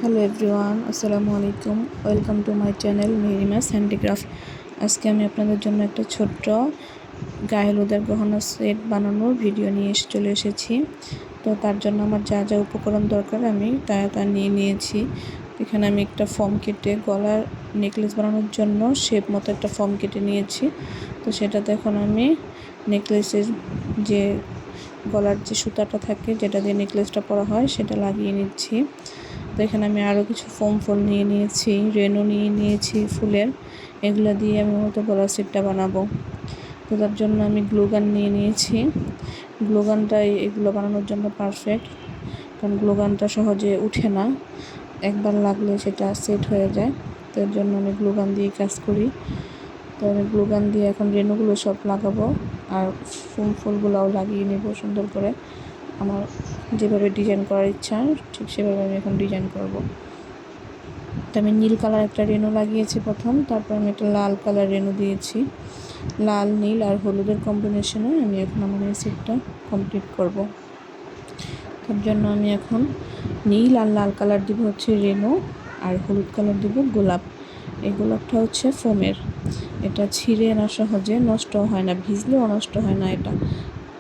Hello everyone, আসসালামু আলাইকুম। Welcome to my channel Merimas Handicraft. আজকে আমি আপনাদের জন্য একটা ছোট্ট গায়ে হলুদের গহনা সেট বানানোর ভিডিও নিয়ে চলে এসেছি। তো তার জন্য আমার যা যা উপকরণ দরকার আমি তা নিয়ে নিয়েছি। এখানে আমি একটা ফর্ম কেটে গলার নেকলেস বানানোর জন্য শেপ মতো একটা ফর্ম কেটে নিয়েছি। তো সেটাতে এখন আমি নেকলেসের যে গলার যে সুতাটা থাকে যেটা দিয়ে নেকলেসটা পরা হয় সেটা লাগিয়ে নিচ্ছি। তো এখানে আমি আরও কিছু ফোম ফুল নিয়ে নিয়েছি, রেনু নিয়ে নিয়েছি ফুলের, এগুলো দিয়ে আমি মূলত গলার সেটটা বানাবো। তো তার জন্য আমি গ্লুগান নিয়ে নিয়েছি। গ্লুগানটাই এগুলো বানানোর জন্য পারফেক্ট, কারণ গ্লুগানটা সহজে উঠে না, একবার লাগলে সেটা সেট হয়ে যায়। তো এর জন্য আমি গ্লুগান দিয়ে কাজ করি। তো আমি গ্লুগান দিয়ে এখন রেনুগুলো সব লাগাবো আর ফোম ফুলগুলোও লাগিয়ে নেব সুন্দর করে। আমার যেভাবে ডিজাইন করার ইচ্ছা ঠিক সেভাবে আমি এখন ডিজাইন করব। তো আমি নীল কালার একটা রেনু লাগিয়েছি প্রথম, তারপর আমি একটা লাল কালার রেনু দিয়েছি। লাল, নীল আর হলুদের কম্বিনেশনে আমি এখন আমার এই সেটটা কমপ্লিট করব। তার জন্য আমি এখন নীল আর লাল কালার দিব হচ্ছে রেনু, আর হলুদ কালার দিব গোলাপ। এই গোলাপটা হচ্ছে ফোমের, এটা ছিঁড়ে না, সহজে নষ্ট হয় না, ভিজলেও নষ্ট হয় না এটা।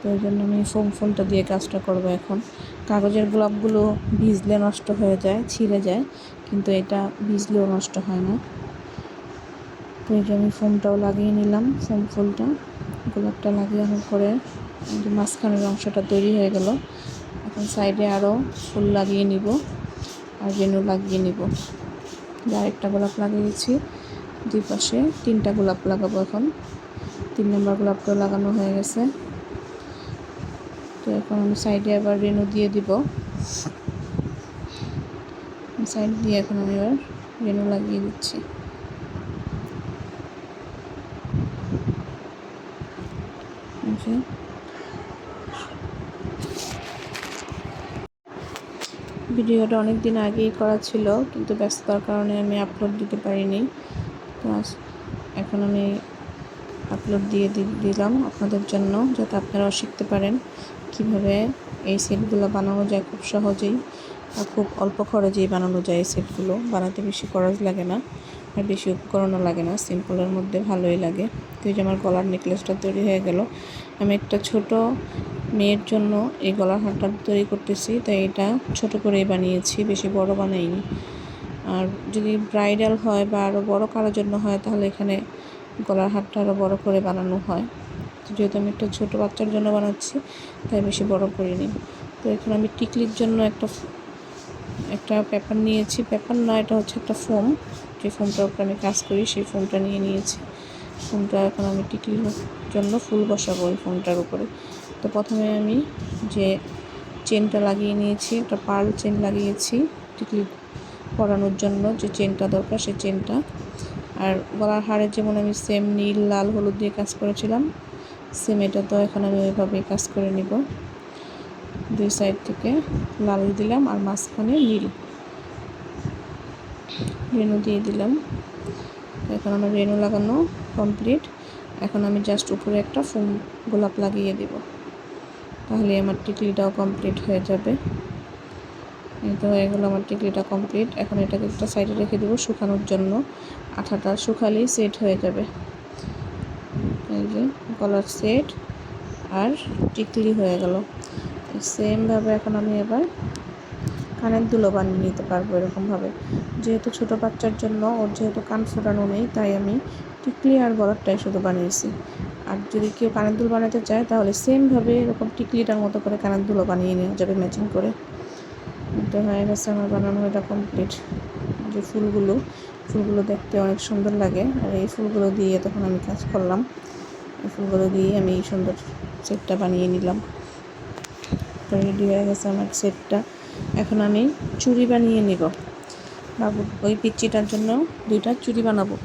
তো এই জন্য আমি ফোমটা দিয়ে কাজটা করব। এখন কাগজের গোলাপগুলো ভিজলে নষ্ট হয়ে যায়, ছিঁড়ে যায়, কিন্তু এটা ভিজলেও নষ্ট হয় না। তো এই যে আমি ফোমটাও লাগিয়ে নিলাম। ফোম ফুলটা গোলাপটা লাগিয়ে পরে মাঝখানের অংশটা তৈরি হয়ে গেল। এখন সাইডে আরও ফুল লাগিয়ে নিব আর রেনু লাগিয়ে নিব। আরেকটা গোলাপ লাগিয়েছি, দুই পাশে 3টা গোলাপ লাগাবো। এখন 3 নম্বর গোলাপটাও লাগানো হয়ে গেছে। তো এখন আমি সাইডে আবার রেনু দিয়ে দিব। সাইড দিয়ে এখন আমি এবার রেনু লাগিয়ে দিচ্ছি। ভিডিওটা অনেক দিন আগেই করা ছিল, কিন্তু ব্যস্ততার কারণে আমি আপলোড দিতে পারিনি। তো এখন আমি আপলোড দিয়ে দিলাম আপনাদের জন্য, যাতে আপনারাও শিখতে পারেন কিভাবে এই সেটগুলো বানানো যায় খুব সহজেই আর খুব অল্প খরচেই বানানো যায়। এই সেটগুলো বানাতে বেশি খরচ লাগে না আর বেশি উপকরণও লাগে না, সিম্পলের মধ্যে ভালোই লাগে। তো এই যে আমার গলার নেকলেসটা তৈরি হয়ে গেল। আমি একটা ছোট মেয়ের জন্য এই গলার হারটা তৈরি করতেছি, তাই এটা ছোট করেই বানিয়েছি, বেশি বড় বানাইনি। আর যদি ব্রাইডাল হয় বা আরও বড় কারোর জন্য হয় তাহলে এখানে গলার হারটা আরও বড় করে বানানো হয়। যেহেতু আমি একটা ছোটো বাচ্চার জন্য বানাচ্ছি তাই বেশি বড় করিনি। তো এখানে আমি টিকলির জন্য একটা পেপার নিয়েছি, পেপার না, এটা হচ্ছে একটা ফোম, যে ফোমটার উপরে আমি কাজ করি সেই ফোমটা নিয়ে নিয়েছি। ফোমটা এখন আমি টিকলির জন্য ফুল বসাবো ওই ফোমটার উপরে। তো প্রথমে আমি যে চেনটা লাগিয়ে নিয়েছি, একটা পার্ল চেন লাগিয়েছি টিকলি পরানোর জন্য, যে চেনটা দরকার সেই চেনটা। আর গলার হারের যেমন আমি সেম নীল, লাল, হলুদ দিয়ে কাজ করেছিলাম, সেম এটা তো এখন আমি ওইভাবেই কাজ করে নিব। দুই সাইড থেকে লাল দিলাম আর মাঝখানে নীল রেনু দিয়ে দিলাম। এখন আমার রেনু লাগানো কমপ্লিট। এখন আমি জাস্ট উপরে একটা ফোম গোলাপ লাগিয়ে দেব, তাহলে আমার টিকলিটাও কমপ্লিট হয়ে যাবে। এই তো হয়ে গেলো আমার টিকলিটা কমপ্লিট। এখন এটাকে একটা সাইডে রেখে দেবো শুকানোর জন্য, আঠাটা শুকালেই সেট হয়ে যাবে। এই যে গলার সেট আর টিকলি হয়ে গেল। সেমভাবে এখন আমি এবার কানের দুলও বানিয়ে নিতে পারবো এরকমভাবে। যেহেতু ছোটো বাচ্চার জন্য, ওর যেহেতু কান ফোটানো নেই, তাই আমি টিকলি আর গলারটাই শুধু বানিয়েছি। আর যদি কেউ কানের দুল বানাতে চায় তাহলে সেমভাবে এরকম টিকলিটার মতো করে কানের দুলও বানিয়ে নেওয়া যাবে ম্যাচিং করে। এটা হয়ে গেছে আমার বানানো, এটা কমপ্লিট। যে ফুলগুলো দেখতে অনেক সুন্দর লাগে, আর এই ফুলগুলো দিয়ে তখন আমি কাজ করলাম। এই ফুলগুলো দিয়ে আমি এই সুন্দর সেটটা বানিয়ে নিলাম। তো রেডি হয়ে গেছে আমার সেটটা। এখন আমি চুড়ি বানিয়ে নিব বাবু, ওই পিচ্চিটার জন্য 2টা চুড়ি বানাবো।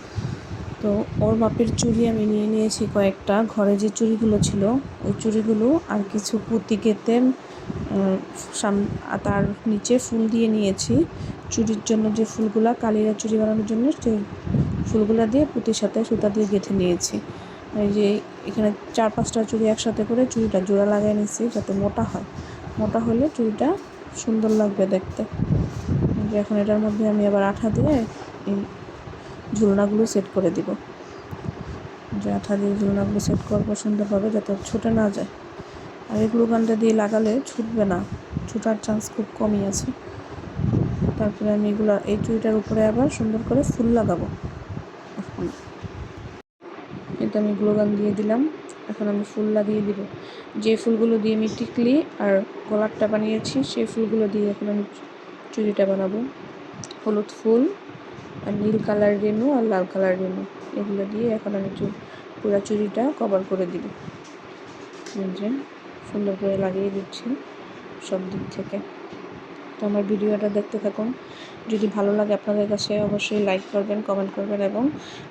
তো ওর মাপের চুড়ি আমি নিয়ে নিয়েছি কয়েকটা, ঘরে যে চুড়িগুলো ছিল ওই চুড়িগুলো, আর কিছু পুঁতি কেটে তার নিচে ফুল দিয়ে নিয়েছি। চুড়ির জন্য যে ফুলগুলা, কালিরা চুড়ি বানানোর জন্য সেই ফুলগুলা দিয়ে পুঁতির সাথে সুতা দিয়ে গেঁথে নিয়েছি। এই যে এখানে 4-5টা চুড়ি একসাথে করে চুড়িটা জোড়া লাগিয়ে নিয়েছি, যাতে মোটা হয়। মোটা হলে চুড়িটা সুন্দর লাগবে দেখতে। এখন এটার মধ্যে আমি আবার আঠা দিয়ে এই ঝুলনাগুলো সেট করে দিব। যে আঠা দিয়ে ঝুলনাগুলো সেট করবো সুন্দরভাবে, যাতে ছুটে না যায়। আর এই গ্লু গানটা দিয়ে লাগালে ছুটবে না, ছুটার চান্স খুব কমই আছে। তারপরে আমি এই চুড়িটার উপরে আবার সুন্দর করে ফুল লাগাবো। এখন এটা আমি গ্লু গান দিয়ে দিলাম, এখন আমি ফুল লাগিয়ে দিব। যে ফুলগুলো দিয়ে আমি টিকলি আর গলারটা বানিয়েছি সেই ফুলগুলো দিয়ে এখন আমি চুড়িটা বানাবো। হলুদ ফুল আর নীল কালার রেনু আর লাল কালার রেনু, এগুলো দিয়ে এখন আমি পুরো চুড়িটা কভার করে দিব। যে সুন্দর করে লাগিয়ে দিচ্ছি সব দিক থেকে। তো আমার ভিডিওটা দেখতে থাকুন। যদি ভালো লাগে আপনাদের কাছে অবশ্যই লাইক করবেন, কমেন্ট করবেন এবং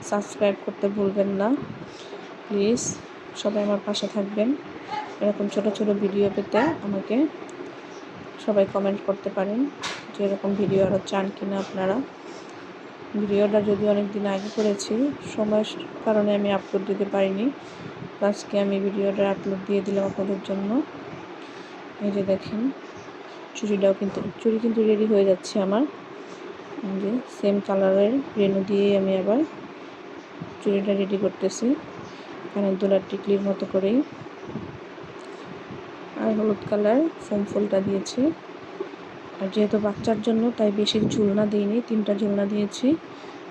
সাবস্ক্রাইব করতে ভুলবেন না। প্লিজ সবাই আমার পাশে থাকবেন। এরকম ছোট ছোট ভিডিও পেতে আমাকে সবাই কমেন্ট করতে পারেন যে এরকম ভিডিও আরও চান কিনা আপনারা। ভিডিওটা যদি অনেক দিন আগে করেছি, সময়ের কারণে আমি আপলোড দিতে পারিনি। আজকে আমি ভিডিওটা আপলোড দিয়ে দিলাম আপনাদের জন্য। এই যে দেখেন চুড়ি কিন্তু রেডি হয়ে যাচ্ছে আমার। যে সেম কালারের রেনু দিয়ে আমি আবার চুড়িটা রেডি করতেছি, কানের দুলার টিকলির মতো করেই। আর হলুদ কালার ফোম ফুলটা দিয়েছি। আর যেহেতু বাচ্চার জন্য তাই বেশি ঝুলনা দিইনি, 3টা ঝুলনা দিয়েছি,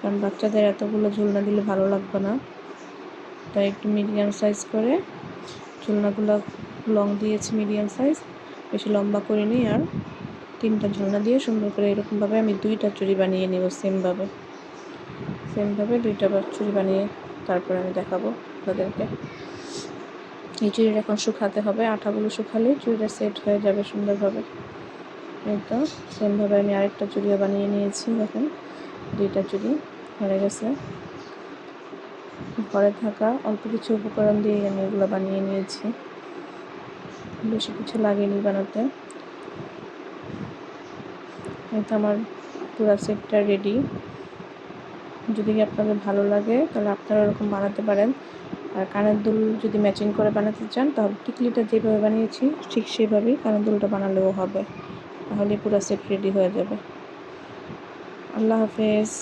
কারণ বাচ্চাদের এতগুলো ঝুলনা দিলে ভালো লাগবে না। তাই একটু মিডিয়াম সাইজ করে ঝুলনাগুলো লং দিয়েছি, মিডিয়াম সাইজ, বেশি লম্বা করিনি। আর 3টা ঝুলনা দিয়ে সুন্দর করে এরকমভাবে আমি 2টা চুড়ি বানিয়ে নেব। সেমভাবে 2টা চুড়ি বানিয়ে তারপর আমি দেখাবো আপনাদেরকে। এই চুড়িটা এখন শুকাতে হবে, আঠাগুলো শুকালে চুড়িটা সেট হয়ে যাবে সুন্দরভাবে। এই তো সেমভাবে আমি আরেকটা চুড়িও বানিয়ে নিয়েছি। দেখেন 2টা চুড়ি হয়ে গেছে। ঘরে থাকা অল্প কিছু উপকরণ দিয়ে আমি এগুলো বানিয়ে নিয়েছি, বেশি কিছু লাগেনি বানাতে। এই তো আমার পুরো সেটটা রেডি। যদি আপনাদের ভালো লাগে তাহলে আপনারা এরকম বানাতে পারেন। আর কানের দুল যদি ম্যাচিং করে বানাতে চান তাহলে টিকলিটা যেভাবে বানিয়েছি ঠিক সেভাবেই কানের দুলটা বানালেও হবে, তাহলে পুরো সেট রেডি হয়ে যাবে। আল্লাহ হাফেজ।